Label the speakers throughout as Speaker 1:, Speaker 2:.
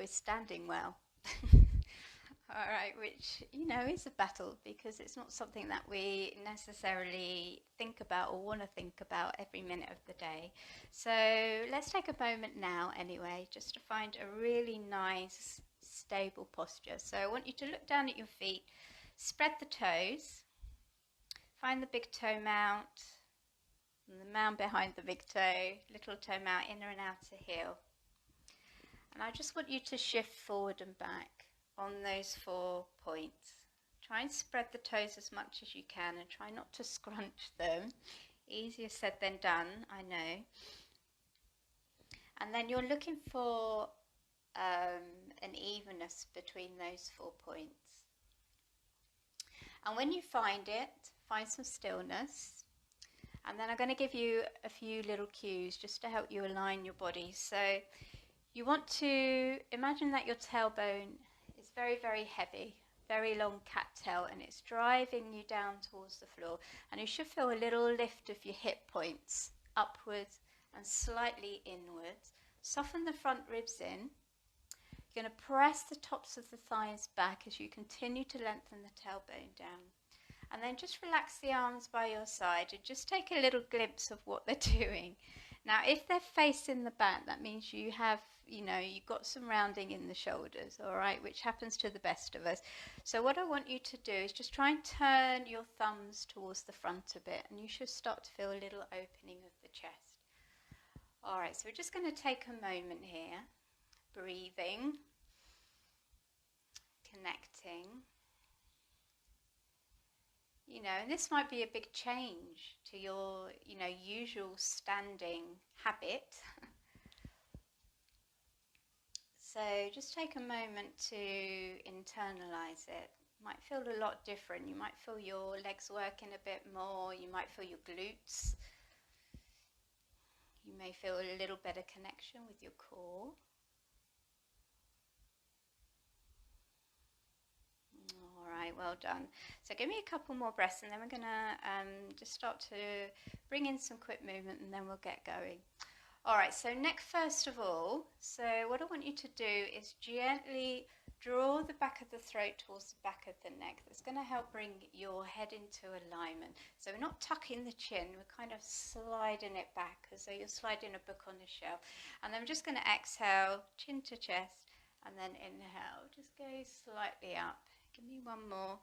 Speaker 1: is standing well. All right, which, is a battle because it's not something that we necessarily think about or want to think about every minute of the day. So let's take a moment now, anyway, just to find a really nice, stable posture. So I want you to look down at your feet, spread the toes, find the big toe mount, and the mound behind the big toe, little toe mount, inner and outer heel. And I just want you to shift forward and back on those 4 points. Try and spread the toes as much as you can and try not to scrunch them. Easier said than done, I know. And then you're looking for an evenness between those 4 points. And when you find it, find some stillness. And then I'm going to give you a few little cues just to help you align your body. So you want to imagine that your tailbone is very, very heavy, very long cattail, and it's driving you down towards the floor. And you should feel a little lift of your hip points upwards and slightly inwards. Soften the front ribs in. You're going to press the tops of the thighs back as you continue to lengthen the tailbone down. And then just relax the arms by your side and just take a little glimpse of what they're doing. Now, if they're facing the back, that means you have, you've got some rounding in the shoulders, all right, which happens to the best of us. So what I want you to do is just try and turn your thumbs towards the front a bit, and you should start to feel a little opening of the chest. All right, so we're just going to take a moment here, breathing, connecting. And this might be a big change to your, usual standing habit. So just take a moment to internalize it. Might feel a lot different. You might feel your legs working a bit more. You might feel your glutes. You may feel a little better connection with your core. All right, well done. So give me a couple more breaths and then we're going to just start to bring in some quick movement and then we'll get going. All right, so neck first of all. So what I want you to do is gently draw the back of the throat towards the back of the neck. That's going to help bring your head into alignment. So we're not tucking the chin, we're kind of sliding it back as though you're sliding a book on a shelf. And then I'm just going to exhale, chin to chest, and then inhale. Just go slightly up. Give me one more.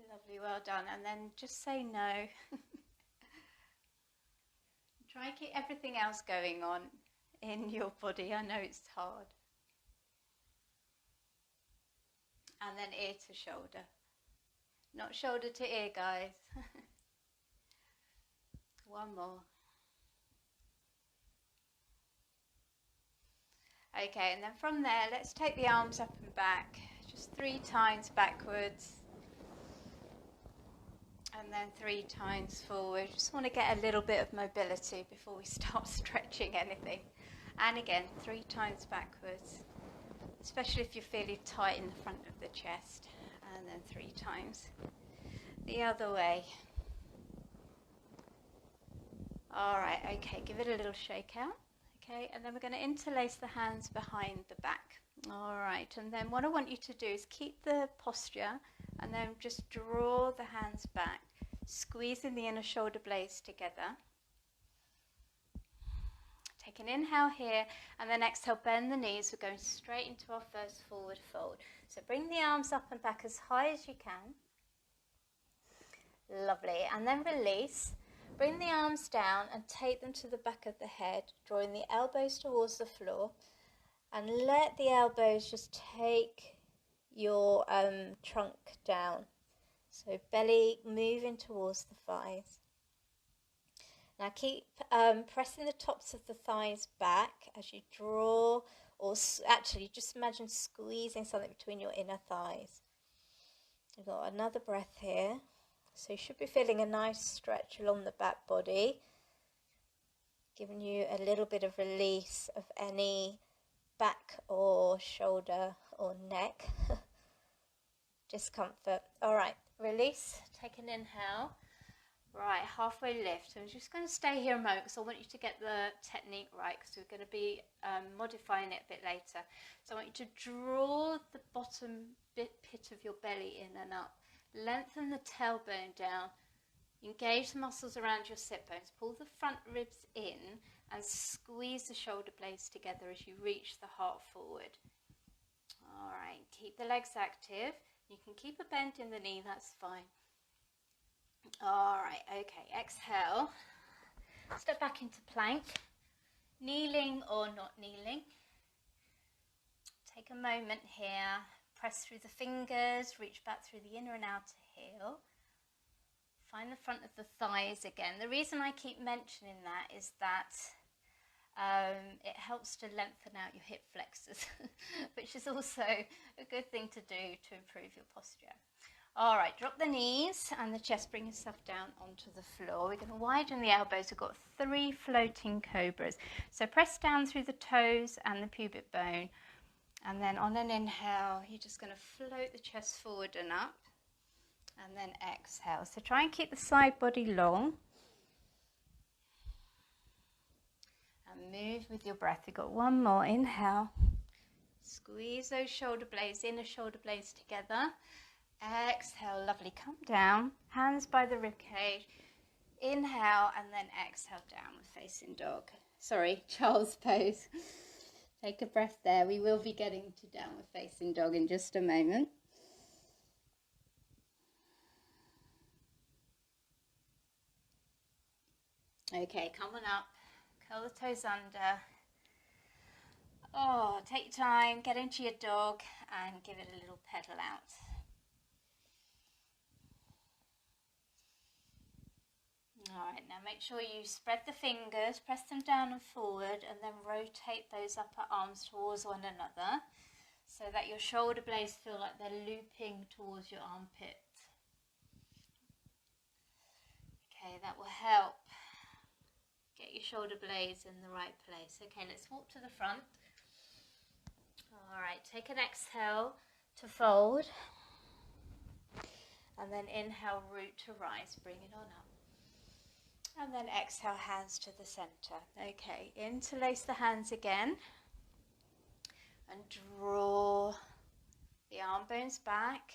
Speaker 1: Lovely, well done. And then just say no. Try and keep everything else going on in your body. I know it's hard. And then ear to shoulder. Not shoulder to ear, guys. One more. Okay, and then from there, let's take the arms up and back, just 3 times backwards, and then 3 times forward. Just want to get a little bit of mobility before we start stretching anything. And again, 3 times backwards, especially if you're feeling tight in the front of the chest, and then 3 times the other way. All right, okay, give it a little shake out. Okay, and then we're going to interlace the hands behind the back. All right, and then what I want you to do is keep the posture and then just draw the hands back, squeezing the inner shoulder blades together. Take an inhale here and then exhale, bend the knees. We're going straight into our first forward fold. So bring the arms up and back as high as you can. Lovely, and then release. Bring the arms down and take them to the back of the head, drawing the elbows towards the floor, and let the elbows just take your trunk down. So belly moving towards the thighs. Now keep pressing the tops of the thighs back as you draw, or actually just imagine squeezing something between your inner thighs. We've got another breath here. So you should be feeling a nice stretch along the back body, giving you a little bit of release of any back or shoulder or neck discomfort. All right, release, take an inhale, Right, halfway lift. I'm just going to stay here a moment because I want you to get the technique right, because we're going to be modifying it a bit later. So I want you to draw the bottom pit of your belly in and up. Lengthen the tailbone down. Engage the muscles around your sit bones. Pull the front ribs in and squeeze the shoulder blades together as you reach the heart forward. All right, keep the legs active. You can keep a bend in the knee, that's fine. All right, okay, exhale. Step back into plank. Kneeling or not kneeling. Take a moment here. Press through the fingers, reach back through the inner and outer heel. Find the front of the thighs again. The reason I keep mentioning that is that it helps to lengthen out your hip flexors, which is also a good thing to do to improve your posture. All right, drop the knees and the chest, bring yourself down onto the floor. We're going to widen the elbows. We've got 3 floating cobras. So press down through the toes and the pubic bone. And then on an inhale, you're just going to float the chest forward and up. And then exhale. So try and keep the side body long. And move with your breath. We've got one more. Inhale. Squeeze those shoulder blades, inner shoulder blades together. Exhale, lovely. Come down, hands by the rib cage. Inhale and then exhale, downward facing dog. Sorry, child's pose. Take a breath there. We will be getting to downward facing dog in just a moment. Okay, come on up. Curl the toes under. Oh, take your time, get into your dog and give it a little pedal out. All right, now make sure you spread the fingers, press them down and forward, and then rotate those upper arms towards one another so that your shoulder blades feel like they're looping towards your armpit. Okay, that will help get your shoulder blades in the right place. Okay, let's walk to the front. All right, take an exhale to fold, and then inhale, root to rise, bring it on up. And then exhale, hands to the center. Okay, interlace the hands again and draw the arm bones back.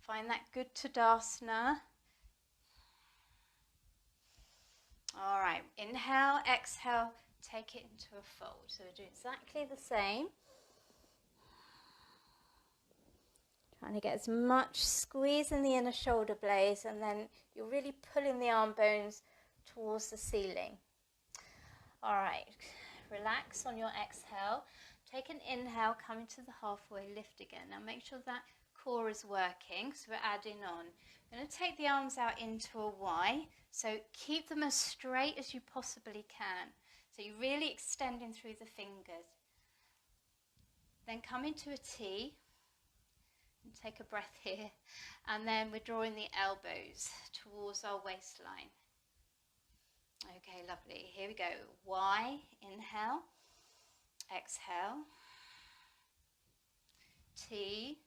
Speaker 1: Find that good Tadasana. All right, inhale, exhale, take it into a fold. So we'll do exactly the same. Trying to get as much squeeze in the inner shoulder blades, and then you're really pulling the arm bones towards the ceiling. All right, relax on your exhale. Take an inhale, come into the halfway lift again. Now make sure that core is working, so we're adding on. I'm going to take the arms out into a Y, so keep them as straight as you possibly can. So you're really extending through the fingers. Then come into a T, and take a breath here, and then we're drawing the elbows towards our waistline. Okay, lovely. Here we go. Y, inhale, exhale. T,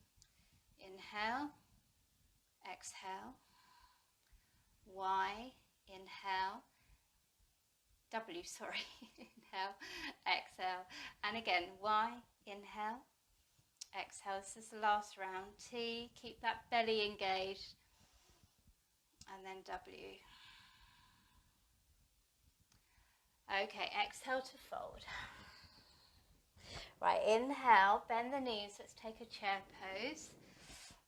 Speaker 1: inhale, exhale. Y, inhale. W, sorry. Inhale, exhale. And again, Y, inhale, exhale. This is the last round. T, keep that belly engaged. And then W. Okay, exhale to fold. Right, inhale, bend the knees. Let's take a chair pose.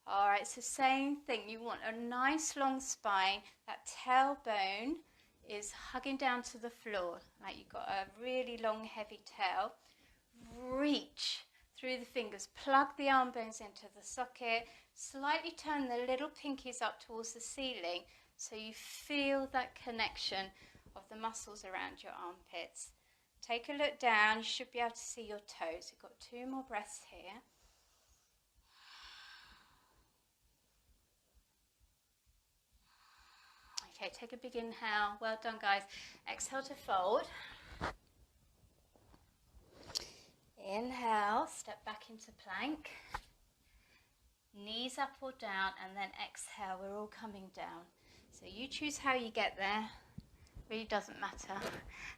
Speaker 1: All right, so same thing. You want a nice long spine. That tailbone is hugging down to the floor, like you've got a really long, heavy tail. Reach through the fingers. Plug the arm bones into the socket. Slightly turn the little pinkies up towards the ceiling so you feel that connection of the muscles around your armpits. Take a look down. You should be able to see your toes. We've got 2 more breaths here. Okay, take a big inhale. Well done, guys. Exhale to fold. Inhale, step back into plank. Knees up or down, and then exhale. We're all coming down. So you choose how you get there. Really doesn't matter.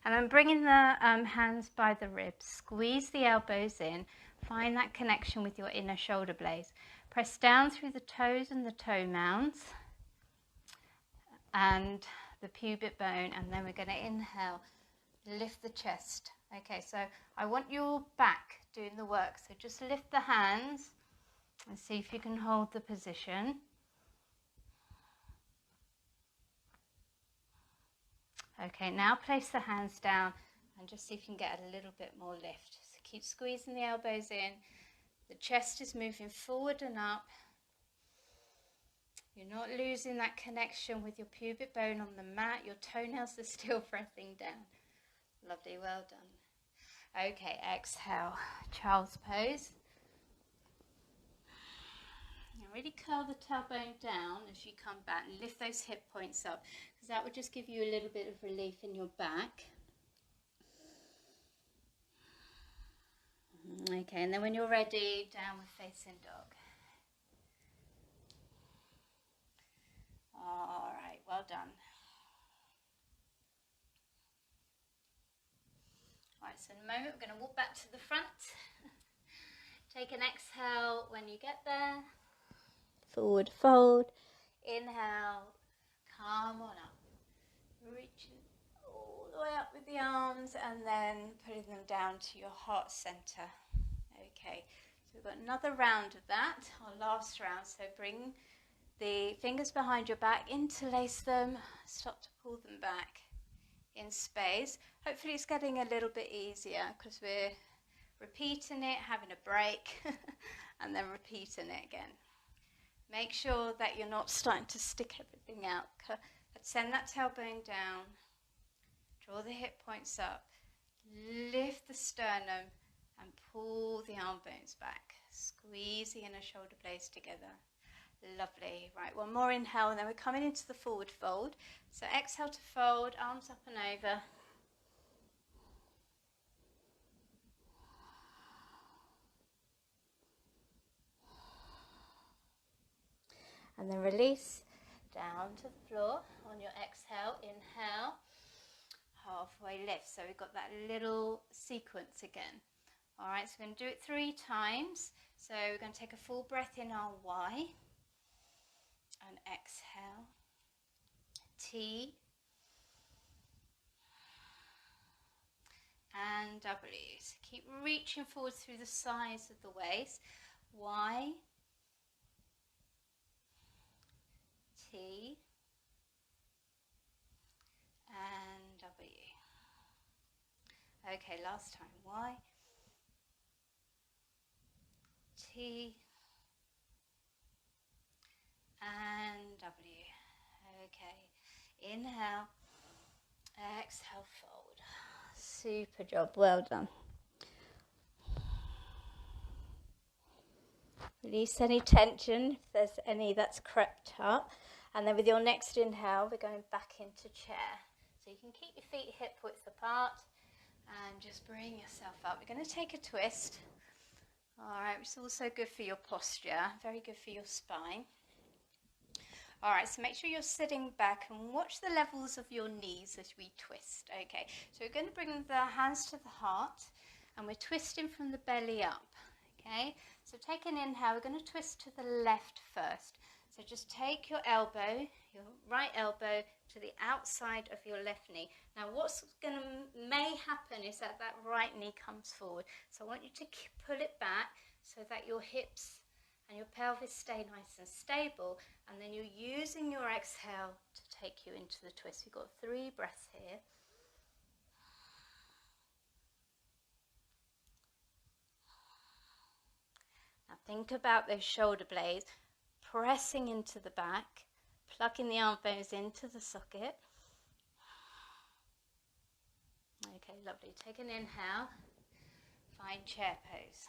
Speaker 1: And I'm bringing the hands by the ribs. Squeeze the elbows in. Find that connection with your inner shoulder blades. Press down through the toes and the toe mounds and the pubic bone, and then we're going to inhale, lift the chest. Okay, so I want your back doing the work. So just lift the hands and see if you can hold the position. Okay, now place the hands down and just see if you can get a little bit more lift. So keep squeezing the elbows in. The chest is moving forward and up. You're not losing that connection with your pubic bone on the mat. Your toenails are still pressing down. Lovely, well done. Okay, exhale, child's pose. Now really curl the tailbone down as you come back and lift those hip points up, because that would just give you a little bit of relief in your back. Okay, and then when you're ready, downward facing dog. All right, well done. All right, so in a moment we're going to walk back to the front. Take an exhale when you get there. Forward fold. Inhale, come on up. Reaching all the way up with the arms and then putting them down to your heart center. Okay, so we've got another round of that, our last round. So bring the fingers behind your back, interlace them, start to pull them back in space. Hopefully it's getting a little bit easier because we're repeating it, having a break, and then repeating it again. Make sure that you're not starting to stick everything out. Send that tailbone down, draw the hip points up, lift the sternum and pull the arm bones back. Squeeze the inner shoulder blades together. Lovely. Right, one more inhale and then we're coming into the forward fold. So exhale to fold, arms up and over. And then release down to the floor on your exhale. Inhale, halfway lift. So we've got that little sequence again. All right, so we're going to do it 3 times. So we're going to take a full breath in our Y and exhale. T and W. So keep reaching forward through the sides of the waist. Y, T and W. Okay, last time. Y, T and W. Okay, inhale, exhale, fold. Super job, well done. Release any tension if there's any that's crept up. And then with your next inhale, we're going back into chair. So you can keep your feet hip width apart and just bring yourself up. We're going to take a twist. All right, which is also good for your posture, very good for your spine. All right, so make sure you're sitting back and watch the levels of your knees as we twist. Okay, so we're going to bring the hands to the heart and we're twisting from the belly up. Okay, so take an inhale, we're going to twist to the left first. So just take your elbow, your right elbow to the outside of your left knee. Now what's going to may happen is that that right knee comes forward. So I want you to pull it back so that your hips and your pelvis stay nice and stable, and then you're using your exhale to take you into the twist. We've got 3 breaths here. Now think about those shoulder blades pressing into the back, plucking the arm bones into the socket. Okay, lovely. Take an inhale, find chair pose.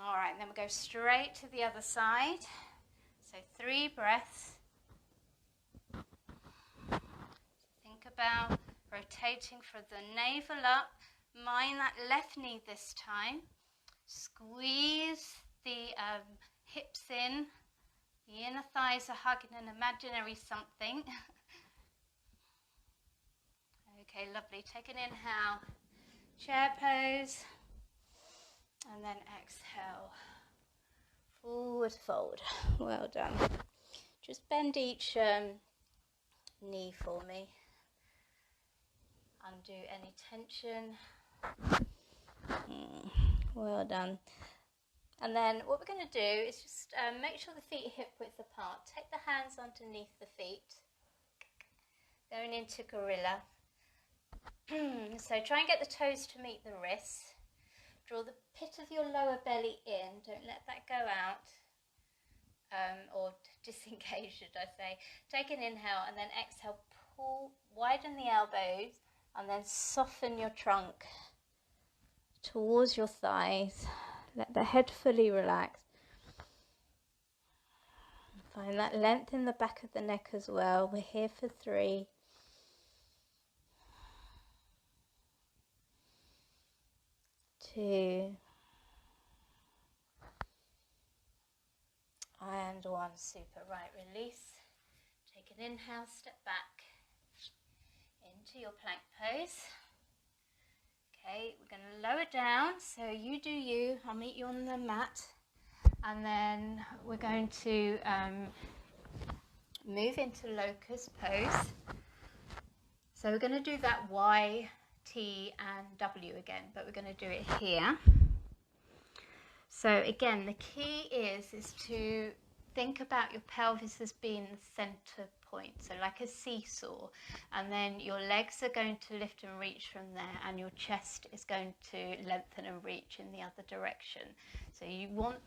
Speaker 1: All right, then we'll go straight to the other side. So 3 breaths. Think about rotating from the navel up. Mind that left knee this time. Squeeze the hips in, the inner thighs are hugging an imaginary something. Okay, lovely. Take an inhale, chair pose, and then exhale, forward fold. Well done. Just bend each knee for me. Undo any tension. Well done. And then what we're going to do is just make sure the feet are hip width apart. Take the hands underneath the feet. Going into gorilla. So try and get the toes to meet the wrists. Draw the pit of your lower belly in. Don't let that go out. Or disengage, should I say. Take an inhale and then exhale. Pull, widen the elbows and then soften your trunk towards your thighs. Let the head fully relax. Find that length in the back of the neck as well. We're here for 3. 2. And 1. Super. Right, release. Take an inhale, step back into your plank pose. Okay, we're going to lower down, so you do you. I'll meet you on the mat, and then we're going to move into locust pose. So we're going to do that Y, T and W again, but we're going to do it here. So again, the key is to think about your pelvis as being the center point, so like a seesaw, and then your legs are going to lift and reach from there, and your chest is going to lengthen and reach in the other direction. So you want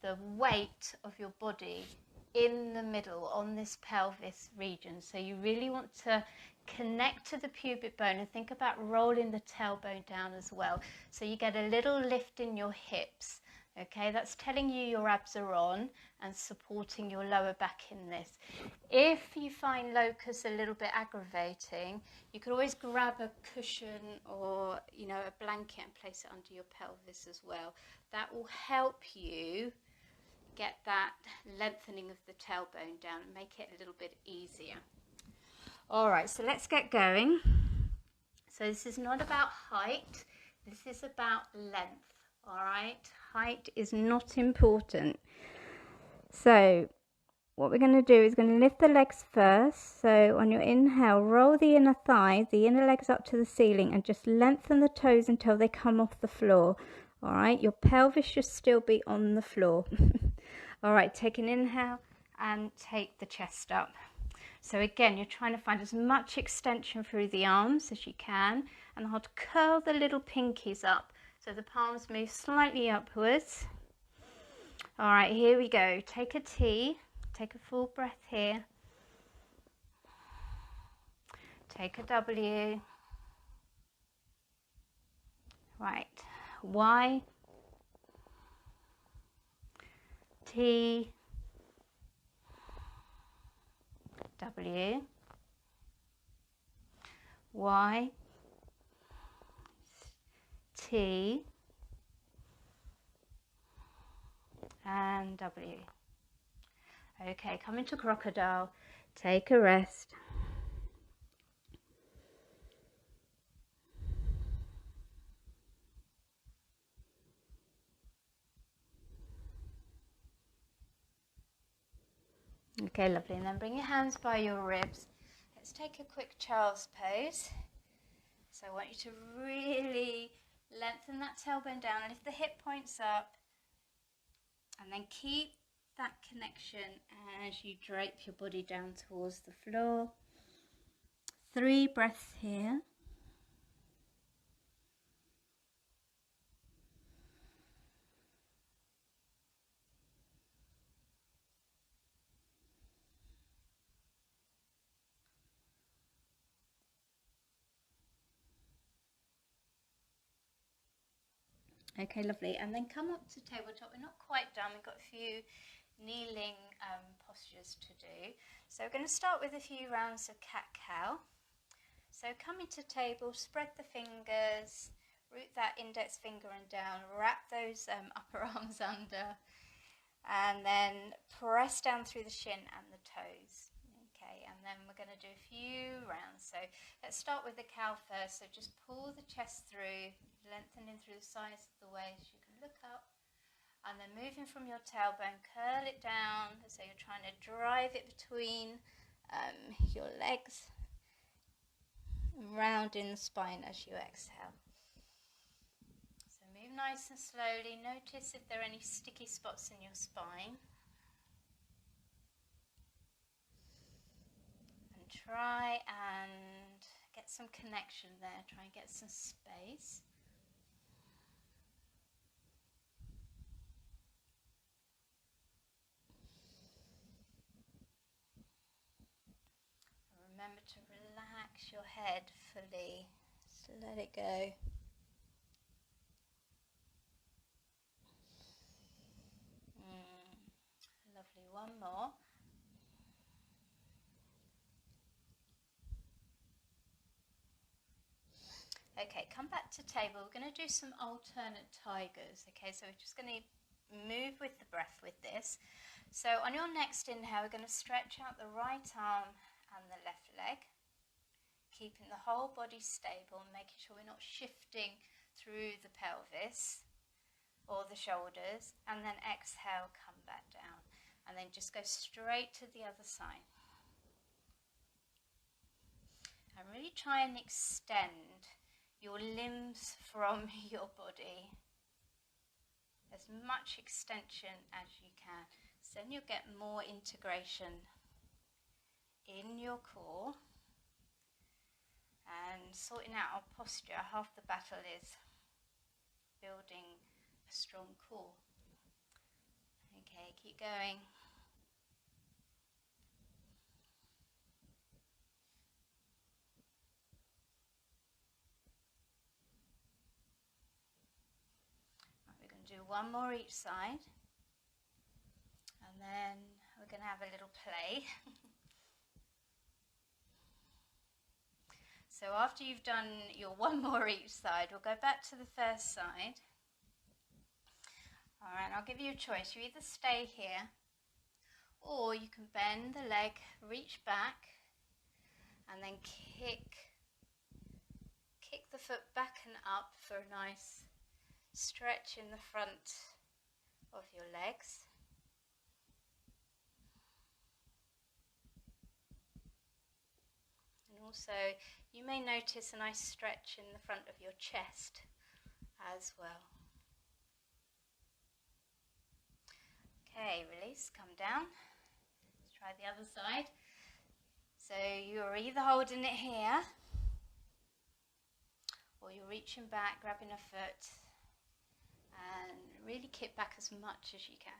Speaker 1: the weight of your body in the middle on this pelvis region. So you really want to connect to the pubic bone and think about rolling the tailbone down as well. So you get a little lift in your hips. Okay, that's telling you your abs are on and supporting your lower back in this. If you find locust a little bit aggravating, you could always grab a cushion or, you know, a blanket and place it under your pelvis as well. That will help you get that lengthening of the tailbone down and make it a little bit easier. All right, so let's get going. So this is not about height, this is about length. All right, height is not important. So what we're going to do is going to lift the legs first. So on your inhale, roll the inner thighs, the inner legs up to the ceiling, and just lengthen the toes until they come off the floor. All right, your pelvis should still be on the floor. All right, take an inhale and take the chest up. So again, you're trying to find as much extension through the arms as you can, and I'll curl the little pinkies up so the palms move slightly upwards. All right, here we go. Take a T, take a full breath here. Take a W. Right, Y, T, W, Y, T, and W. Okay, come into crocodile, take a rest. Okay, lovely, and then bring your hands by your ribs. Let's take a quick child's pose. So I want you to really lengthen that tailbone down, lift the hip points up, and then keep that connection as you drape your body down towards the floor. 3 breaths here. Okay, lovely, and then come up to tabletop. We're not quite done, we've got a few kneeling postures to do. So we're going to start with a few rounds of cat-cow. So come into table, spread the fingers, root that index finger and down, wrap those upper arms under, And then press down through the shin and the toes. Okay, and then we're going to do a few rounds. So let's start with the cow first. So just pull the chest through, lengthening through the sides of the waist. You can look up. And then moving from your tailbone, curl it down. So you're trying to drive it between your legs, rounding the spine as you exhale. So move nice and slowly. Notice if there are any sticky spots in your spine. And try and get some connection there. Try and get some space. Remember to relax your head fully. Just let it go. Lovely. One more. Okay, come back to table. We're going to do some alternate tigers. Okay, so we're just going to move with the breath with this. So on your next inhale, we're going to stretch out the right arm and the left leg, keeping the whole body stable, making sure we're not shifting through the pelvis or the shoulders, and then exhale, come back down, and then just go straight to the other side. And really try and extend your limbs from your body, as much extension as you can. So then you'll get more integration in your core. And sorting out our posture, half the battle is building a strong core. Okay, keep going. Right, we're going to do one more each side, and then we're going to have a little play. So after you've done your one more each side, we'll go back to the first side. All right, I'll give you a choice. You either stay here, or you can bend the leg, reach back, and then kick the foot back and up for a nice stretch in the front of your legs. And also, you may notice a nice stretch in the front of your chest as well. Okay, release, come down. Let's try the other side. So you're either holding it here, or you're reaching back, grabbing a foot, and really kick back as much as you can.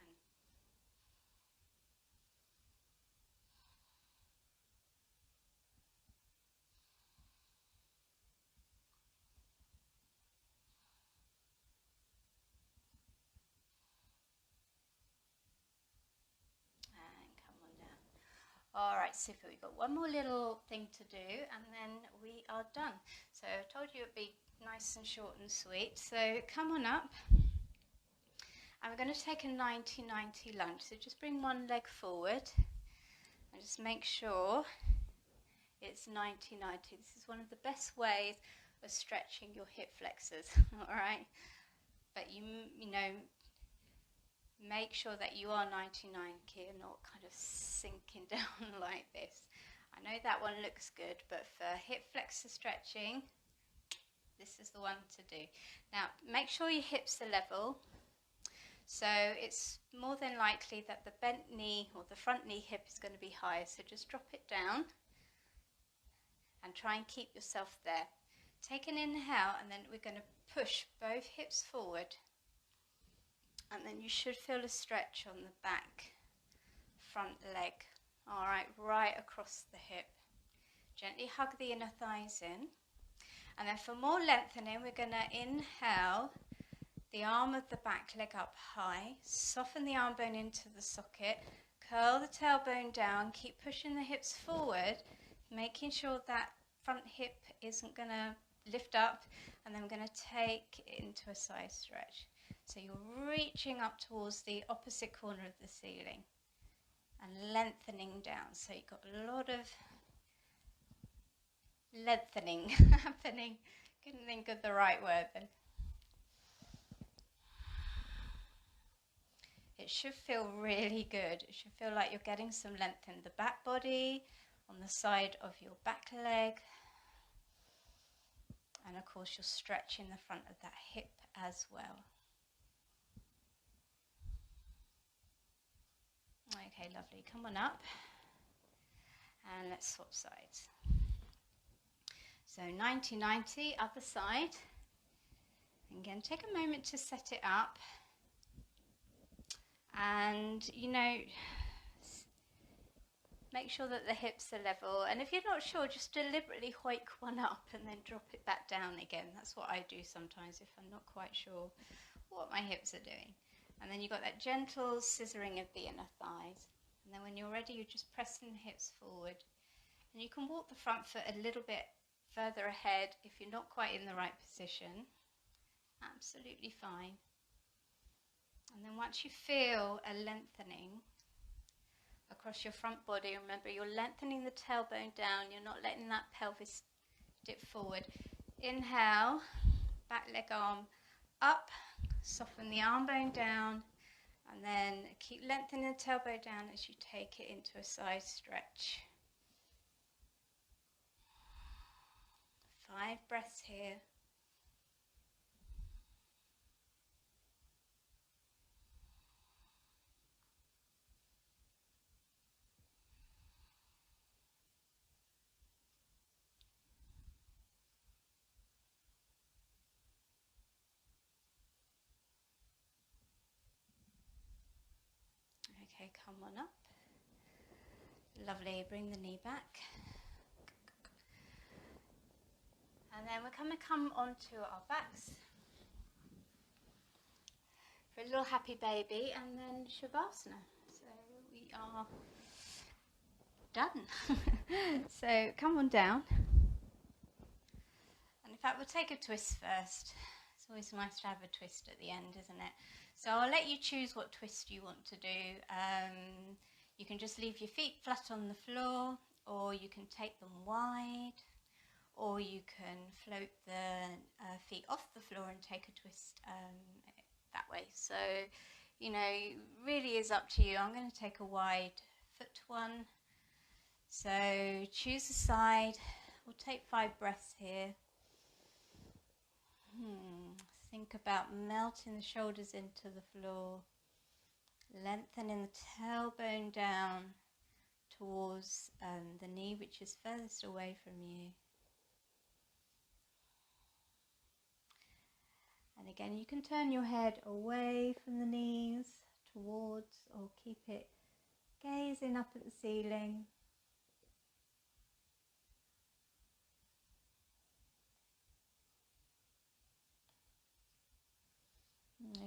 Speaker 1: Alright, super. We've got one more little thing to do and then we are done. So I told you it'd be nice and short and sweet. So come on up. And we're going to take a 90-90 lunge. So just bring one leg forward and just make sure it's 90-90. This is one of the best ways of stretching your hip flexors. Alright? But you know, make sure that you are 99 here, not kind of sinking down like this. I know that one looks good, but for hip flexor stretching, this is the one to do. Now, make sure your hips are level. So it's more than likely that the bent knee or the front knee hip is going to be higher. So just drop it down and try and keep yourself there. Take an inhale and then we're going to push both hips forward. And then you should feel a stretch on the back, front leg. All right, right across the hip. Gently hug the inner thighs in. And then for more lengthening, we're going to inhale the arm of the back leg up high. Soften the arm bone into the socket. Curl the tailbone down. Keep pushing the hips forward, making sure that front hip isn't going to lift up. And then we're going to take it into a side stretch. So you're reaching up towards the opposite corner of the ceiling and lengthening down. So you've got a lot of lengthening happening. Couldn't think of the right word then. It should feel really good. It should feel like you're getting some length in the back body, on the side of your back leg. And of course you're stretching the front of that hip as well. Okay, lovely. Come on up. And let's swap sides. So 90-90, other side. Again, take a moment to set it up. And, you know, make sure that the hips are level. And if you're not sure, just deliberately hike one up and then drop it back down again. That's what I do sometimes if I'm not quite sure what my hips are doing. And then you've got that gentle scissoring of the inner thighs. And then when you're ready, you're just pressing the hips forward. And you can walk the front foot a little bit further ahead if you're not quite in the right position. Absolutely fine. And then once you feel a lengthening across your front body, remember you're lengthening the tailbone down, you're not letting that pelvis dip forward. Inhale, back leg arm up, soften the arm bone down, and then keep lengthening the tailbone down as you take it into a side stretch. 5 breaths here. Okay, come on up. Lovely, bring the knee back. And then we're going to come onto our backs for a little happy baby and then Shavasana. So we are done. So come on down. And in fact, we'll take a twist first. It's always nice to have a twist at the end, isn't it? So I'll let you choose what twist you want to do. You can just leave your feet flat on the floor, or you can take them wide, or you can float the feet off the floor and take a twist that way. So, you know, really is up to you. I'm going to take a wide foot one. So choose a side. We'll take 5 breaths here. Think about melting the shoulders into the floor, lengthening the tailbone down towards the knee, which is furthest away from you. And again, you can turn your head away from the knees towards, or keep it gazing up at the ceiling.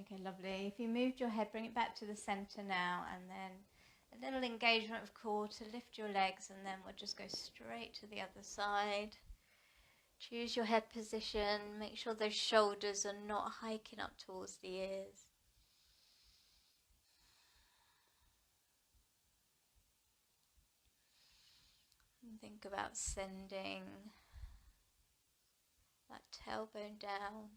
Speaker 1: Okay, lovely. If you moved your head, bring it back to the center now, and then a little engagement of core to lift your legs, and then we'll just go straight to the other side. Choose your head position, make sure those shoulders are not hiking up towards the ears. And think about sending that tailbone down.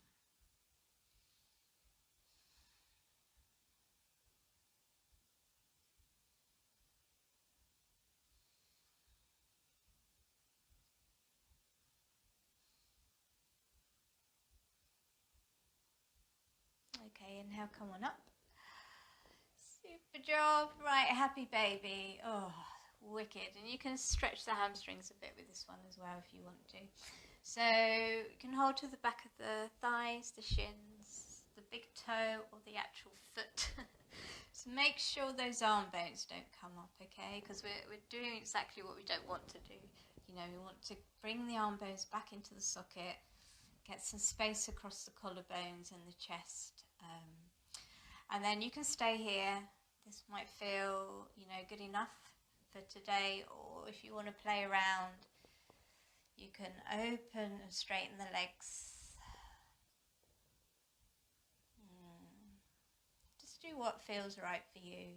Speaker 1: Okay, inhale, come on up. Super job. Right, happy baby. Oh, wicked. And you can stretch the hamstrings a bit with this one as well if you want to. So you can hold to the back of the thighs, the shins, the big toe, or the actual foot. So make sure those arm bones don't come up, okay? Because we're doing exactly what we don't want to do. You know, we want to bring the arm bones back into the socket, get some space across the collarbones and the chest. And then you can stay here. This might feel, you know, good enough for today, or if you want to play around, you can open and straighten the legs. do what feels right for you.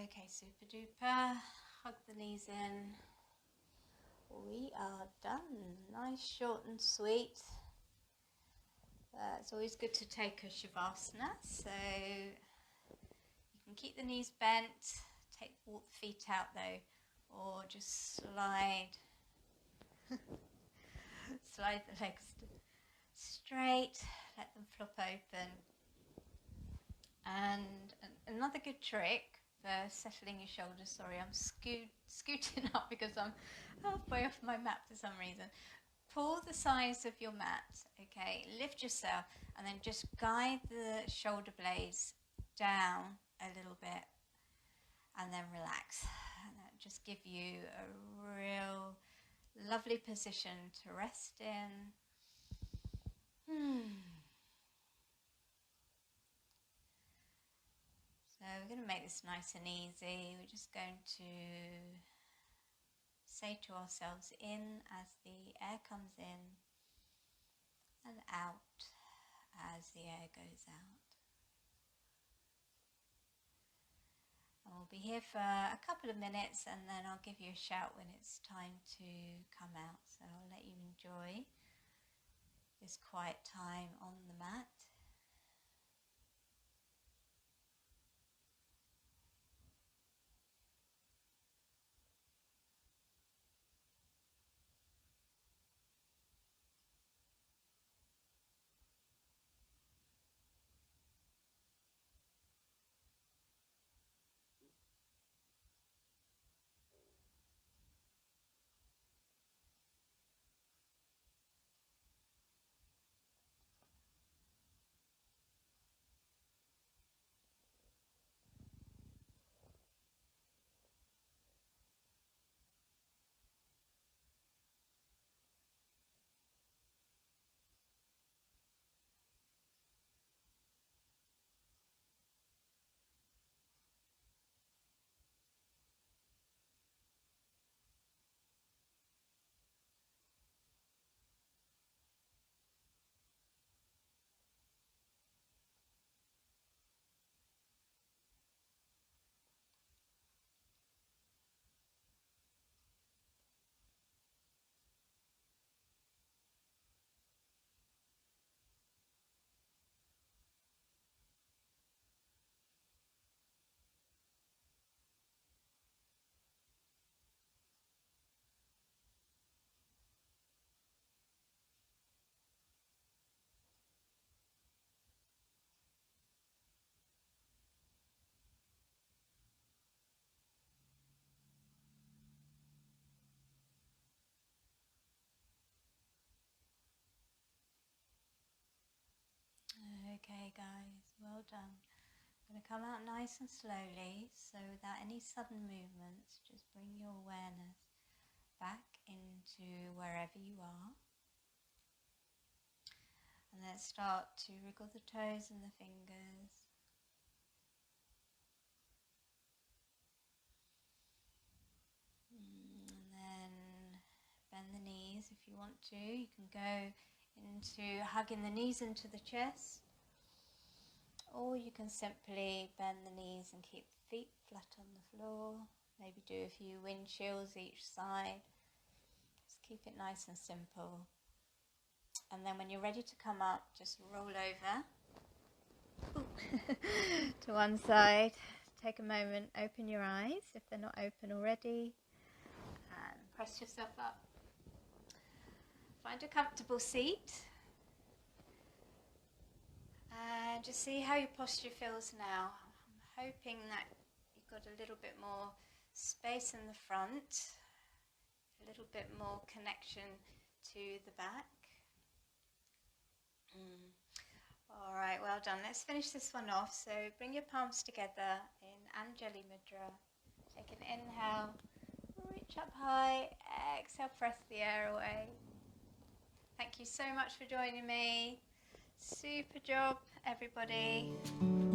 Speaker 1: Okay, super duper. Hug the knees in. We are done. Nice, short and sweet. It's always good to take a Shavasana, so you can keep the knees bent, walk the feet out though, or just slide the legs straight, let them flop open. And another good trick for settling your shoulders, sorry, I'm scooting up because I'm halfway off my mat for some reason. Pull the size of your mat, okay, lift yourself, and then just guide the shoulder blades down a little bit, and then relax. And that just give you a real lovely position to rest in. So we're going to make this nice and easy. We're just going to say to ourselves in as the air comes in and out as the air goes out. And we'll be here for a couple of minutes, and then I'll give you a shout when it's time to come out. So I'll let you enjoy this quiet time on the mat. Okay guys, well done. I'm going to come out nice and slowly, so without any sudden movements, just bring your awareness back into wherever you are. And then start to wriggle the toes and the fingers. And then bend the knees if you want to. You can go into hugging the knees into the chest, or you can simply bend the knees and keep the feet flat on the floor. Maybe do a few wind chills each side. Just keep it nice and simple. And then when you're ready to come up, just roll over to one side. Take a moment, open your eyes if they're not open already, and press yourself up. Find a comfortable seat, and just see how your posture feels now. I'm hoping that you've got a little bit more space in the front, a little bit more connection to the back. Alright, well done. Let's finish this one off. So bring your palms together in Anjali Mudra. Take an inhale, reach up high, exhale, press the air away. Thank you so much for joining me. Super job. everybody.